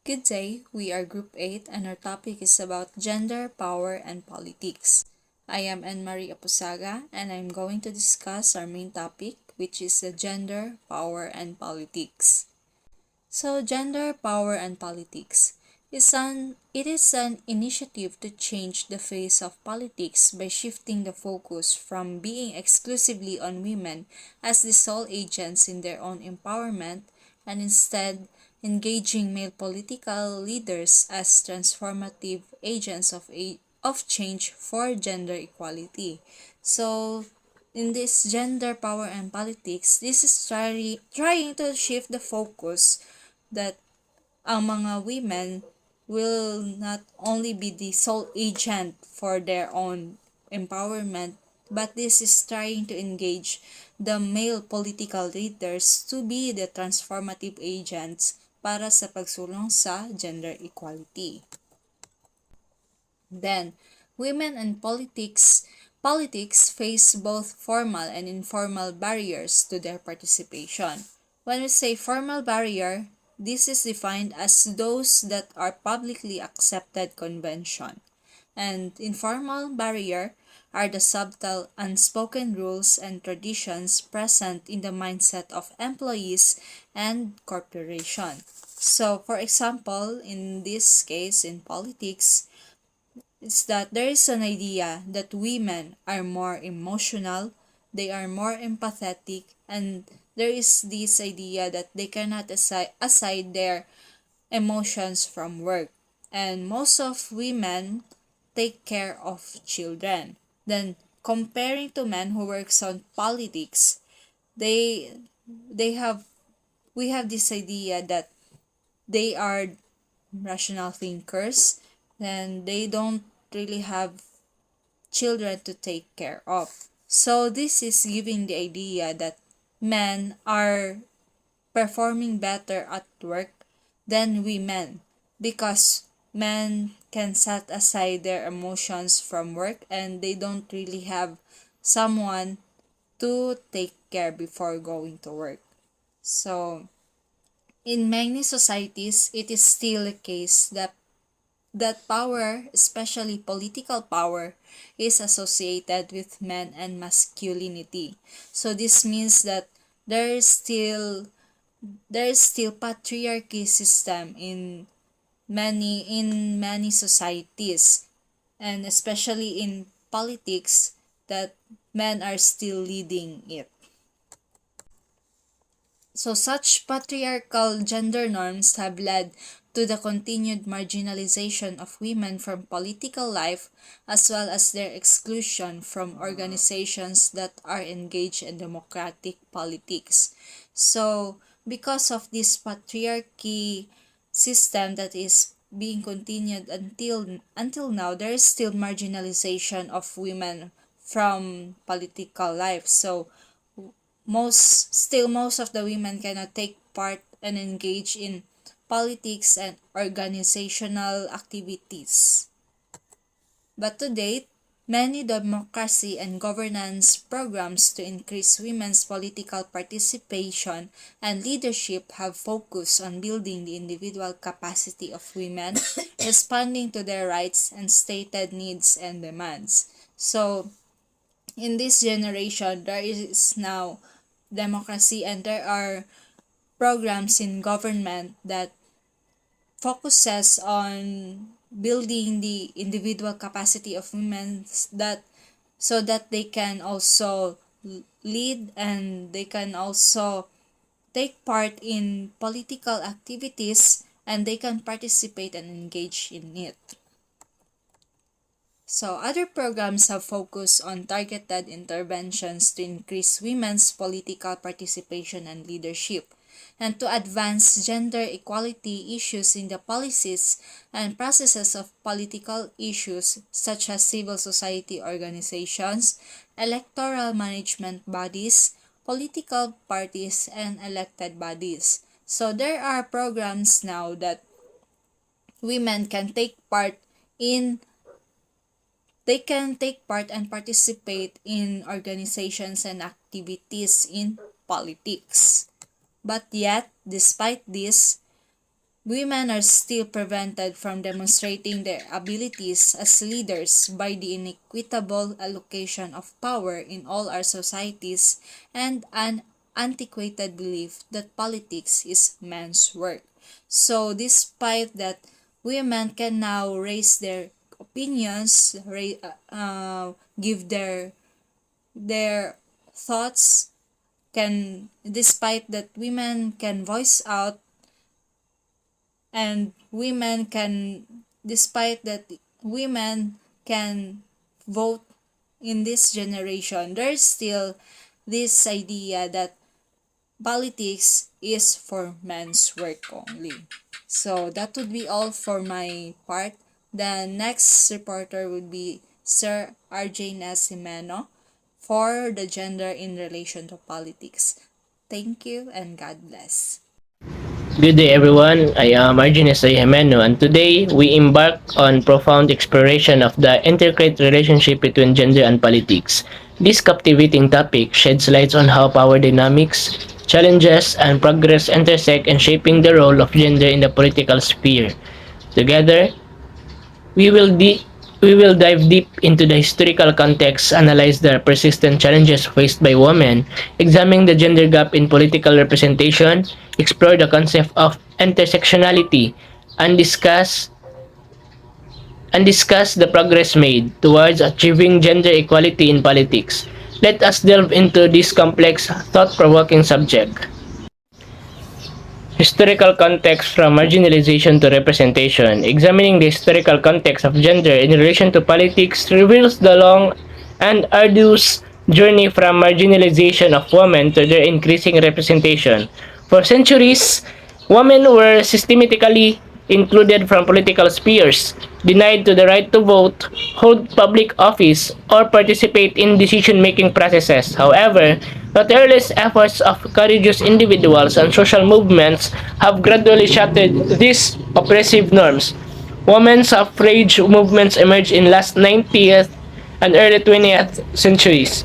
Good day, we are Group 8 and our topic is about gender, power, and politics. I am Anne-Marie Apusaga and I'm going to discuss our main topic, which is the gender, power, and politics. So, gender, power, and politics it is an initiative to change the face of politics by shifting the focus from being exclusively on women as the sole agents in their own empowerment and instead engaging male political leaders as transformative agents of change for gender equality. So, in this gender, power, and politics, this is trying to shift the focus that ang mga women will not only be the sole agent for their own empowerment, but this is trying to engage the male political leaders to be the transformative agents para sa pagsulong sa gender equality. Then, women and politics face both formal and informal barriers to their participation. When we say formal barrier, this is defined as those that are publicly accepted convention. And informal barrier are the subtle unspoken rules and traditions present in the mindset of employees and corporation. So, for example, in this case, in politics, it's that there is an idea that women are more emotional, they are more empathetic, and there is this idea that they cannot aside their emotions from work. And most of women take care of children. Then comparing to men who works on politics, they they have we have this idea that they are rational thinkers, then they don't really have children to take care of. So this is giving the idea that men are performing better at work than women because men can set aside their emotions from work and they don't really have someone to take care before going to work. So in many societies, it is still a case that power, especially political power, is associated with men and masculinity. So this means that there is still patriarchy system in many societies, and especially in politics, that men are still leading it. So such patriarchal gender norms have led to the continued marginalization of women from political life as well as their exclusion from organizations that are engaged in democratic politics. So because of this patriarchy system that is being continued until now, there is still marginalization of women from political life. So most of the women cannot take part and engage in politics and organizational activities. But to date, many democracy and governance programs to increase women's political participation and leadership have focused on building the individual capacity of women, responding to their rights and stated needs and demands. So, in this generation, there is now democracy and there are programs in government that focuses on building the individual capacity of women that so that they can also lead and they can also take part in political activities and they can participate and engage in it. So other programs have focused on targeted interventions to increase women's political participation and leadership, and to advance gender equality issues in the policies and processes of political issues such as civil society organizations, electoral management bodies, political parties, and elected bodies. So there are programs now that women can take part in they can take part and participate in organizations and activities in politics. But yet, despite this, women are still prevented from demonstrating their abilities as leaders by the inequitable allocation of power in all our societies and an antiquated belief that politics is men's work. So, despite that, women can now raise their opinions, give their thoughts, can despite that women can voice out, and women can despite that women can vote in this generation, there's still this idea that politics is for men's work only. So that would be all for my part. The next reporter would be Sir RJ Nasimeno for the gender in relation to politics. Thank you and God bless. Good day everyone, I am Arjun Jimeno and today we embark on profound exploration of the intricate relationship between gender and politics. This captivating topic sheds light on how power dynamics, challenges, and progress intersect in shaping the role of gender in the political sphere. Together, we will de- we will dive deep into the historical context, analyze the persistent challenges faced by women, examine the gender gap in political representation, explore the concept of intersectionality, and discuss the progress made towards achieving gender equality in politics. Let us delve into this complex, thought-provoking subject. Historical context from marginalization to representation. Examining the historical context of gender in relation to politics reveals the long and arduous journey from marginalization of women to their increasing representation. For centuries, women were systematically included from political spheres, denied to the right to vote, hold public office, or participate in decision-making processes. However, the tireless efforts of courageous individuals and social movements have gradually shattered these oppressive norms. Women's suffrage movements emerged in last 19th and early 20th centuries,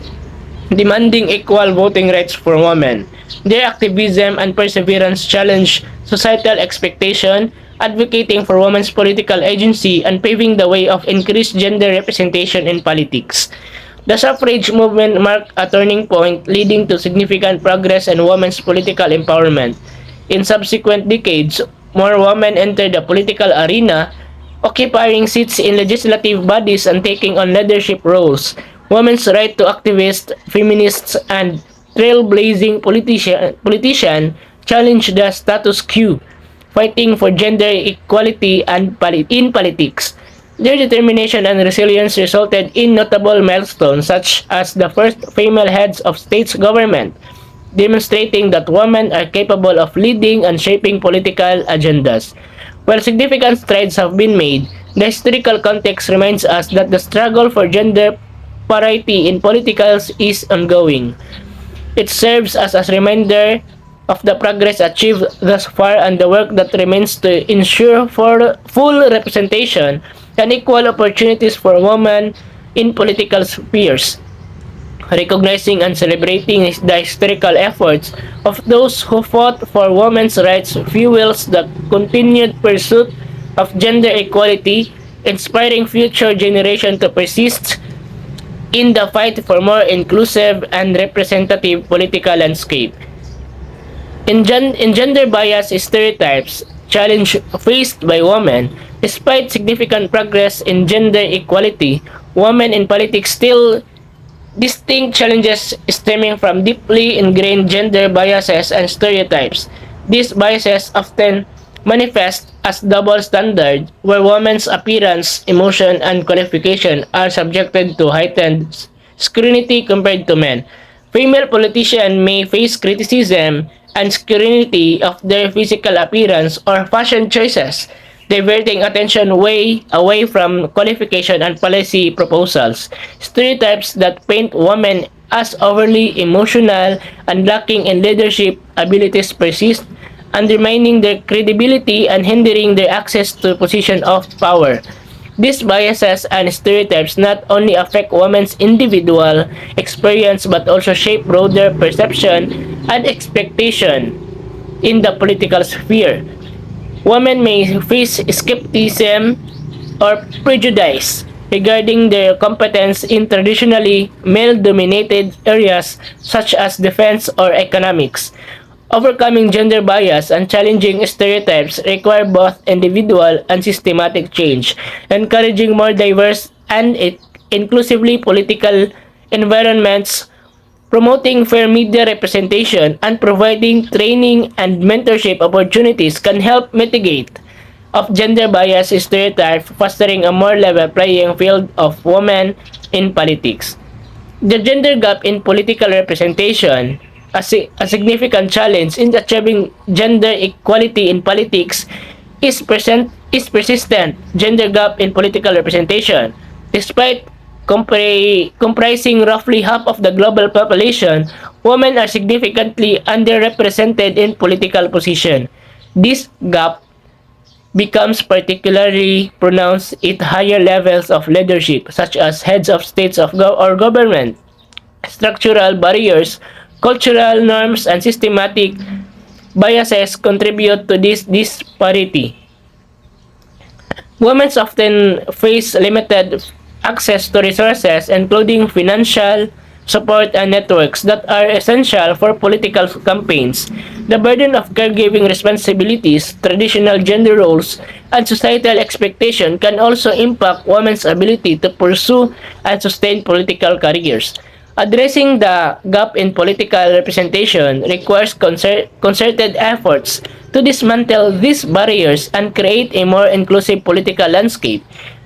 demanding equal voting rights for women. Their activism and perseverance challenged societal expectation, advocating for women's political agency and paving the way of increased gender representation in politics. The suffrage movement marked a turning point, leading to significant progress in women's political empowerment. In subsequent decades, more women entered the political arena, occupying seats in legislative bodies and taking on leadership roles. Women's right to activists, feminists, and trailblazing politician challenged the status quo, fighting for gender equality and in politics. Their determination and resilience resulted in notable milestones such as the first female heads of states government, demonstrating that women are capable of leading and shaping political agendas. While significant strides have been made, the historical context reminds us that the struggle for gender parity in politicals is ongoing. It serves as a reminder of the progress achieved thus far and the work that remains to ensure for full representation and equal opportunities for women in political spheres. Recognizing and celebrating the historical efforts of those who fought for women's rights fuels the continued pursuit of gender equality, inspiring future generations to persist in the fight for more inclusive and representative political landscape. In gender bias stereotypes, challenge faced by women, despite significant progress in gender equality, women in politics still distinct challenges stemming from deeply ingrained gender biases and stereotypes. These biases often manifest as double standards, where women's appearance, emotion, and qualification are subjected to heightened scrutiny compared to men. Female politicians may face criticism and scrutiny of their physical appearance or fashion choices, diverting attention way away from qualification and policy proposals. Stereotypes that paint women as overly emotional and lacking in leadership abilities persist, undermining their credibility and hindering their access to positions of power. These biases and stereotypes not only affect women's individual experience but also shape broader perception and expectation in the political sphere. Women may face skepticism or prejudice regarding their competence in traditionally male-dominated areas such as defense or economics. Overcoming gender bias and challenging stereotypes require both individual and systematic change, encouraging more diverse and inclusively political environments, promoting fair media representation, and providing training and mentorship opportunities can help mitigate of gender bias stereotypes, fostering a more level playing field of women in politics. The gender gap in political representation, a significant challenge in achieving gender equality in politics, is persistent gender gap in political representation. Despite comprising roughly half of the global population, women are significantly underrepresented in political position. This gap becomes particularly pronounced at higher levels of leadership, such as heads of states or government. Structural barriers, cultural norms, and systematic biases contribute to this disparity. Women often face limited access to resources, including financial support and networks that are essential for political campaigns. The burden of caregiving responsibilities, traditional gender roles, and societal expectation can also impact women's ability to pursue and sustain political careers. Addressing the gap in political representation requires concerted efforts to dismantle these barriers and create a more inclusive political landscape.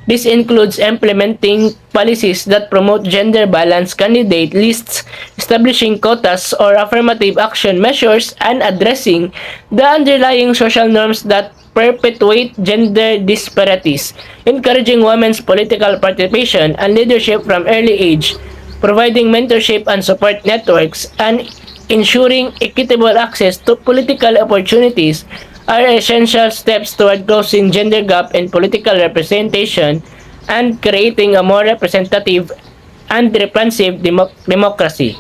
This includes implementing policies that promote gender balanced candidate lists, establishing quotas or affirmative action measures, and addressing the underlying social norms that perpetuate gender disparities, encouraging women's political participation and leadership from early age, providing mentorship and support networks, and ensuring equitable access to political opportunities are essential steps toward closing gender gap in political representation and creating a more representative and responsive democracy.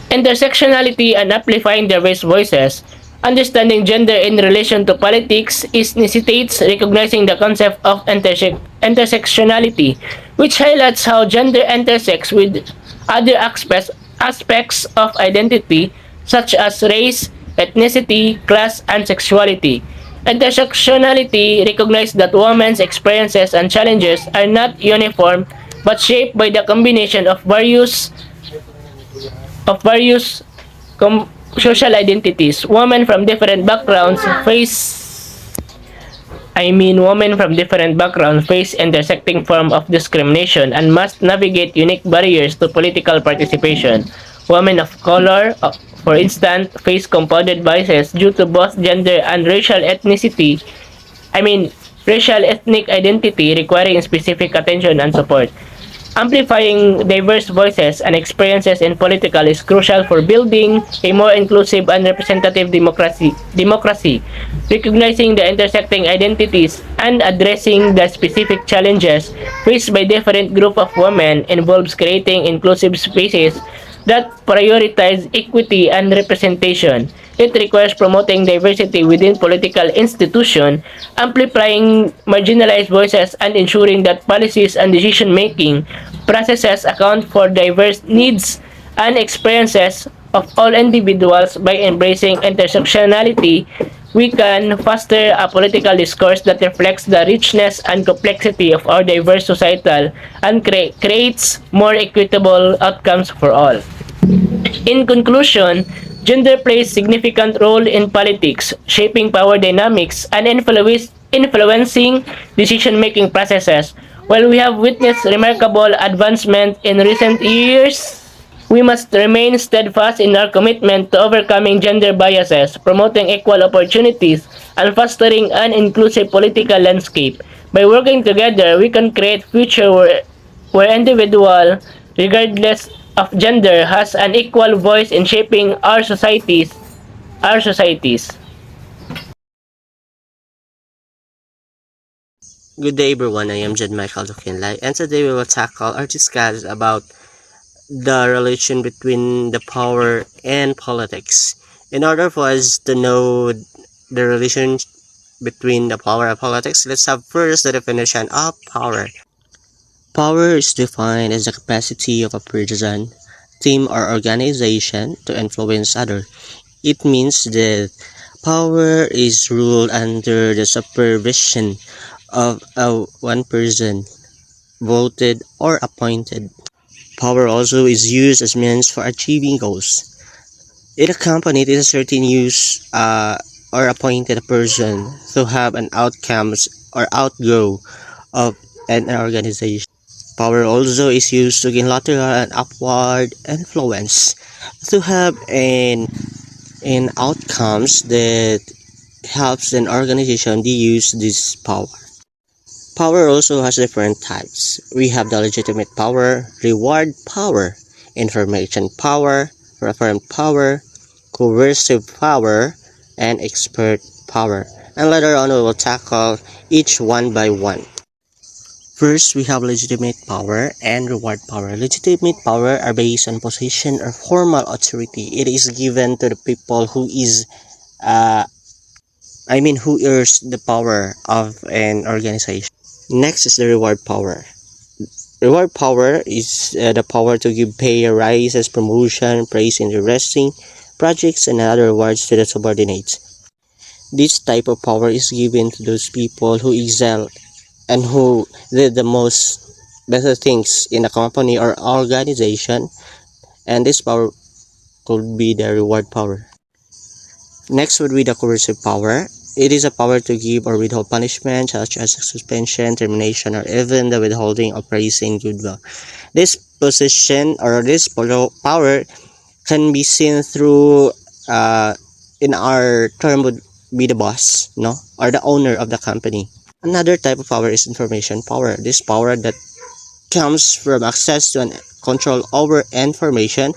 Intersectionality and amplifying diverse voices. Understanding gender in relation to politics is necessitates recognizing the concept of intersectionality, which highlights how gender intersects with other aspects of identity such as race, ethnicity, class, and sexuality. Intersectionality recognizes that women's experiences and challenges are not uniform but shaped by the combination of various social identities. Women from different backgrounds face intersecting form of discrimination and must navigate unique barriers to political participation. Women of color, for instance, face compounded biases due to both gender and racial ethnic identity requiring specific attention and support. Amplifying diverse voices and experiences in political is crucial for building a more inclusive and representative democracy. Recognizing the intersecting identities and addressing the specific challenges faced by different groups of women involves creating inclusive spaces that prioritize equity and representation. It requires promoting diversity within political institutions, amplifying marginalized voices, and ensuring that policies and decision-making processes account for diverse needs and experiences of all individuals. By embracing intersectionality, we can foster a political discourse that reflects the richness and complexity of our diverse societal and creates more equitable outcomes for all. In conclusion, gender plays significant role in politics, shaping power dynamics and influencing decision-making processes. While we have witnessed remarkable advancement in recent years, we must remain steadfast in our commitment to overcoming gender biases, promoting equal opportunities, and fostering an inclusive political landscape. By working together, we can create a future where individual, regardless of gender, has an equal voice in shaping our societies. Good day, everyone. I am Jed Michael Dukinlay, and today we will tackle or discuss about the relation between the power and politics. In order for us to know the relation between the power and politics, let's have first the definition of power. Power is defined as the capacity of a person, team, or organization to influence others. It means that power is ruled under the supervision of one person, voted or appointed. Power also is used as means for achieving goals. It accompanied a certain use or appointed a person to have an outcomes or outgrow of an organization. Power also is used to gain lateral and upward influence to have an outcomes that helps an organization to use this power. Power also has different types. We have the legitimate power, reward power, information power, referent power, coercive power, and expert power. And later on we will tackle each one by one. First, we have legitimate power and reward power. Legitimate power are based on position or formal authority. It is given to the people who is uh, who earns the power of an organization. Next is the reward power. Reward power is the power to give pay, raises, promotion, praise, interesting projects, and other rewards to the subordinates. This type of power is given to those people who excel and who did the most better things in a company or organization, and this power could be the reward power. Next would be the coercive power. It is a power to give or withhold punishment, such as suspension, termination, or even the withholding of praising goodwill. This position or this power can be seen through, in our term, would be the boss, no, or the owner of the company. Another type of power is information power. This power that comes from access to and control over information.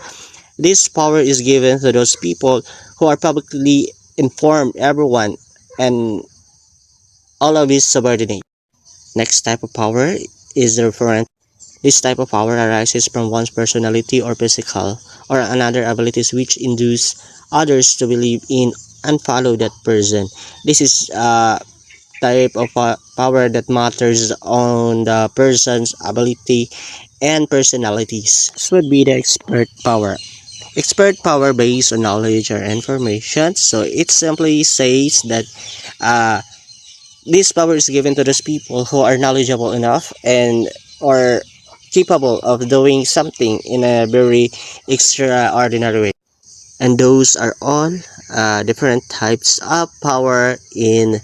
This power is given to those people who are publicly inform everyone and all of his subordinates. Next type of power is the referent. This type of power arises from one's personality or physical or another abilities which induce others to believe in and follow that person. This is a type of power that matters on the person's ability and personalities. This would be the expert power. Expert power based on knowledge or information. So it simply says that uh, this power is given to those people who are knowledgeable enough and or capable of doing something in a very extraordinary way. And those are all different types of power in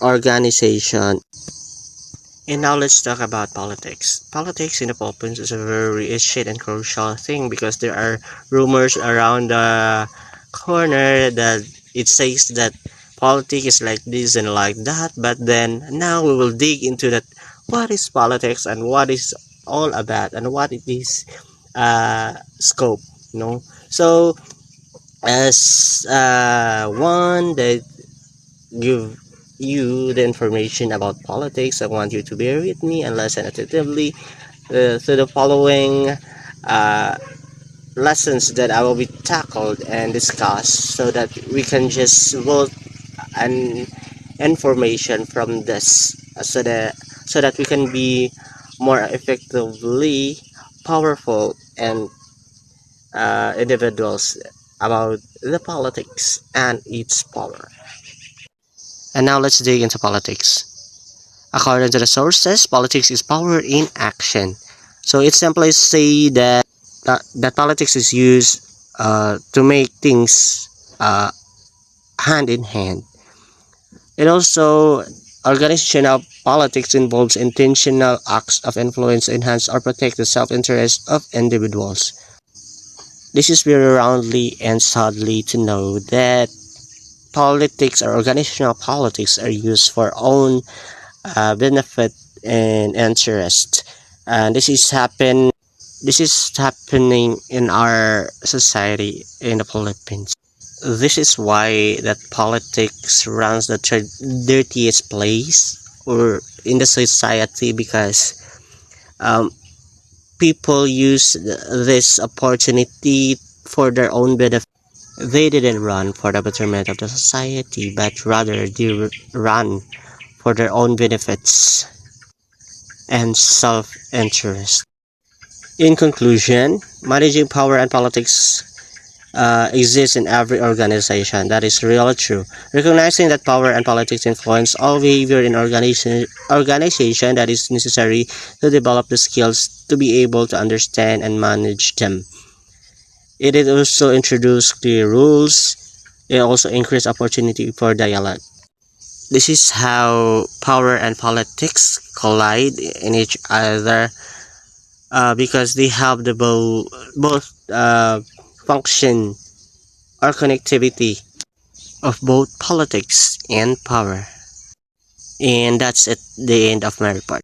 organization. And now let's talk about politics. Politics in the Philippines is a very issued and crucial thing because there are rumors around the corner that it says that politics is like this and like that. But then now we will dig into that. What is politics and what is all about and what it is scope. No. So as one that give you the information about politics, I want you to bear with me and listen attentively to the following uh, lessons that I will be tackled and discussed so that we can just vote an information from this so that we can be more effectively powerful and individuals about the politics and its power. And now let's dig into politics. According to the sources, politics is power in action. So it simply say that politics is used to make things uh, hand in hand. It also organizational politics involves intentional acts of influence to enhance or protect the self-interest of individuals. This is very roundly and sadly to know that politics or organizational politics are used for own benefit and interest, and this is happening in our society in the Philippines. This is why that politics runs the dirtiest place or in the society because um, people use this opportunity for their own benefit. They didn't run for the betterment of the society, but rather they ran for their own benefits and self-interest. In conclusion, managing power and politics exists in every organization. That is really true. Recognizing that power and politics influence all behavior in organization that is necessary to develop the skills to be able to understand and manage them. It is also introduce clear rules. It also increase opportunity for dialogue. This is how power and politics collide in each other because they have the both function or connectivity of both politics and power. And that's at the end of my report.